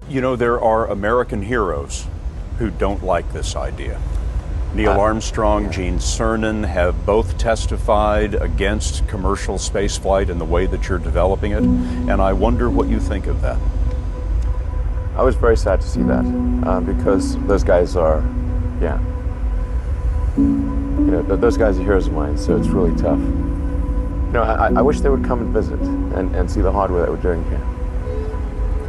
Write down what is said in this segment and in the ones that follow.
You know, there are American heroes who don't like this idea. Neil Armstrong, Gene Cernan have both testified against commercial spaceflight in the way that you're developing it, and I wonder what you think of that. I was very sad to see that, because those guys are, those guys are heroes of mine, so it's really tough. I wish they would come and visit and see the hardware that we're doing here.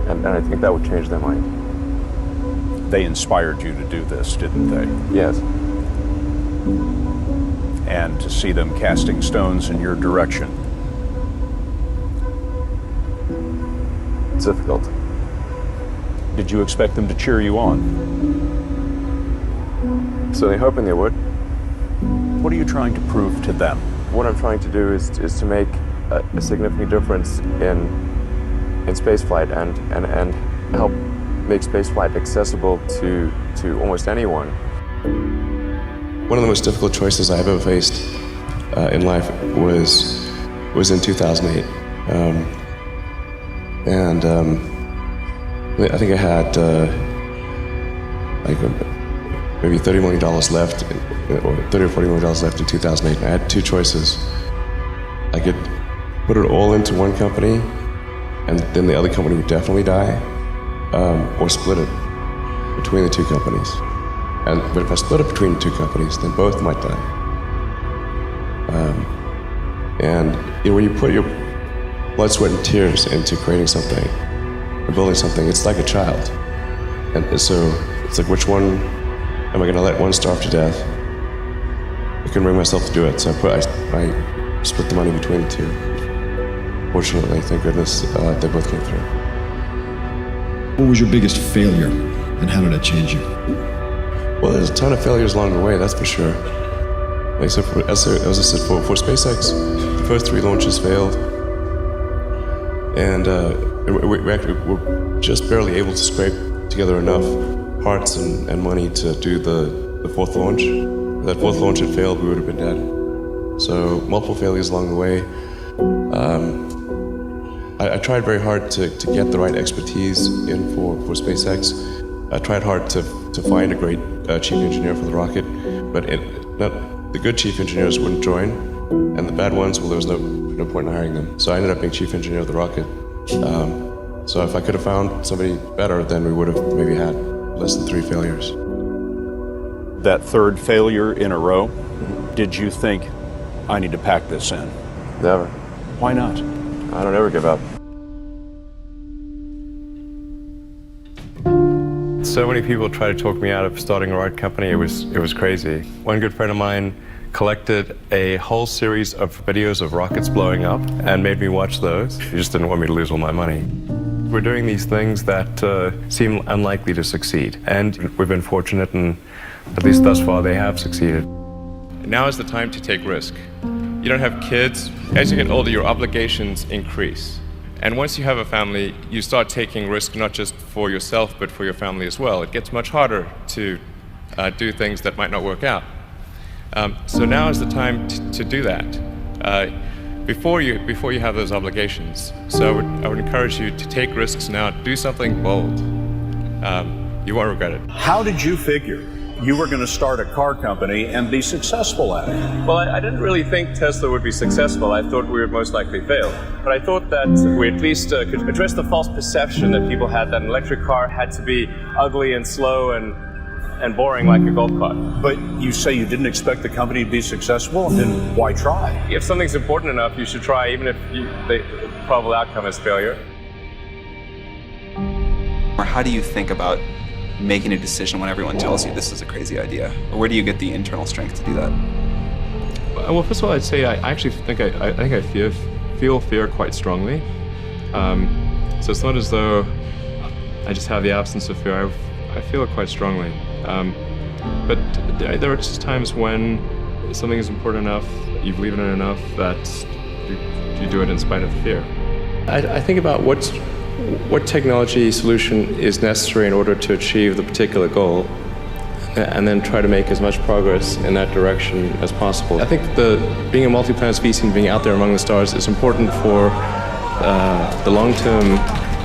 And I think that would change their mind. They inspired you to do this, didn't they? Yes. And to see them casting stones in your direction. It's difficult. Did you expect them to cheer you on? Certainly hoping they would. What are you trying to prove to them? What I'm trying to do is to make a significant difference in spaceflight and help make spaceflight accessible to almost anyone. One of the most difficult choices I've ever faced in life was in 2008. I think I had maybe $30 million left, or $30 or $40 million left in 2008. And I had two choices. I could put it all into one company, and then the other company would definitely die, or split it between the two companies. But if I split it between the two companies, then both might die. When you put your blood, sweat, and tears into creating something, or building something, it's like a child. And so it's like, which one am I going to let one starve to death? I couldn't bring myself to do it, so I split the money between the two. Fortunately, thank goodness, they both came through. What was your biggest failure, and how did it change you? Well, there's a ton of failures along the way, that's for sure. As I said, for SpaceX, the first 3 launches failed, and we actually were just barely able to scrape together enough parts and money to do the 4th launch. If that 4th launch had failed, we would have been dead. So multiple failures along the way. I tried very hard to get the right expertise in for SpaceX. I tried hard to find a great chief engineer for the rocket, but the good chief engineers wouldn't join, and the bad ones, well, there was no point in hiring them. So I ended up being chief engineer of the rocket. So if I could have found somebody better, then we would have maybe had less than 3 failures. That 3rd failure in a row, did you think, I need to pack this in? Never. Why not? I don't ever give up. So many people tried to talk me out of starting a rocket company. It was crazy. One good friend of mine collected a whole series of videos of rockets blowing up and made me watch those. He just didn't want me to lose all my money. We're doing these things that seem unlikely to succeed, and we've been fortunate, and at least thus far they have succeeded. Now is the time to take risk. You don't have kids. As you get older, your obligations increase. And once you have a family, you start taking risk not just for yourself, but for your family as well. It gets much harder to do things that might not work out. So now is the time to do that before you have those obligations. So I would encourage you to take risks now. Do something bold. You won't regret it. How did you figure you were going to start a car company and be successful at it? Well, I didn't really think Tesla would be successful. I thought we would most likely fail. But I thought that we at least could address the false perception that people had that an electric car had to be ugly and slow and boring like a golf cart. But you say you didn't expect the company to be successful, then why try? If something's important enough, you should try, even if the probable outcome is failure. Or how do you think about making a decision when everyone tells you this is a crazy idea? Or where do you get the internal strength to do that? Well, first of all, I'd say I actually think I feel fear quite strongly. So it's not as though I just have the absence of fear. I feel it quite strongly. But there are just times when something is important enough, you believe in it enough, that you do it in spite of the fear. I think about what technology solution is necessary in order to achieve the particular goal, and then try to make as much progress in that direction as possible. I think being a multi-planet species and being out there among the stars is important for the long-term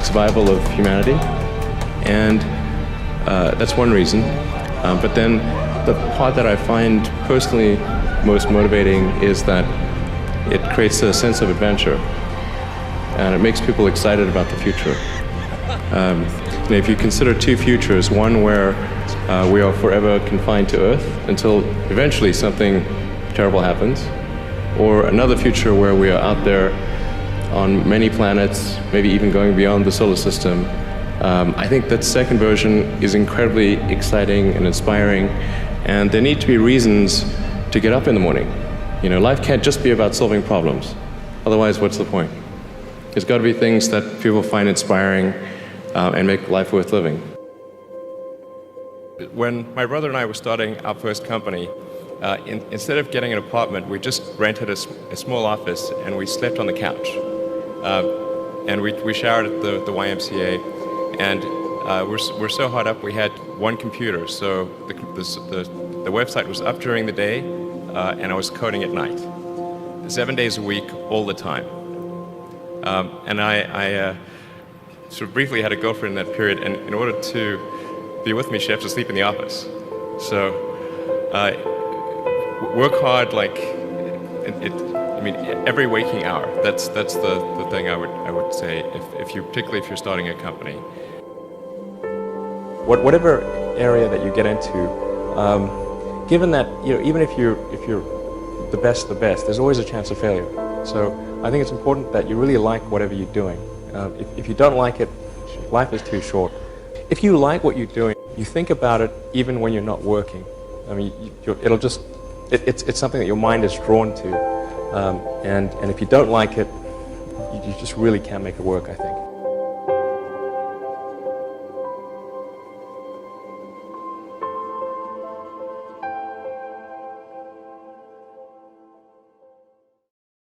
survival of humanity, And that's one reason. But then the part that I find personally most motivating is that it creates a sense of adventure. And it makes people excited about the future. If you consider two futures, one where we are forever confined to Earth until eventually something terrible happens, or another future where we are out there on many planets, maybe even going beyond the solar system, I think that second version is incredibly exciting and inspiring, and there need to be reasons to get up in the morning. You know, life can't just be about solving problems. Otherwise, what's the point? There's got to be things that people find inspiring and make life worth living. When my brother and I were starting our first company, instead of getting an apartment, we just rented a small office and we slept on the couch. And we showered at the YMCA, and we're so hot up we had one computer, so the website was up during the day and I was coding at night, 7 days a week, all the time. And I sort of briefly had a girlfriend in that period, and in order to be with me, she had to sleep in the office. So work hard, like every waking hour. That's the thing I would say particularly if you're starting a company. Whatever area that you get into, given that even if you're the best, there's always a chance of failure. So I think it's important that you really like whatever you're doing. If you don't like it, life is too short. If you like what you're doing, you think about it even when you're not working. I mean, it's something that your mind is drawn to. And if you don't like it, you just really can't make it work, I think.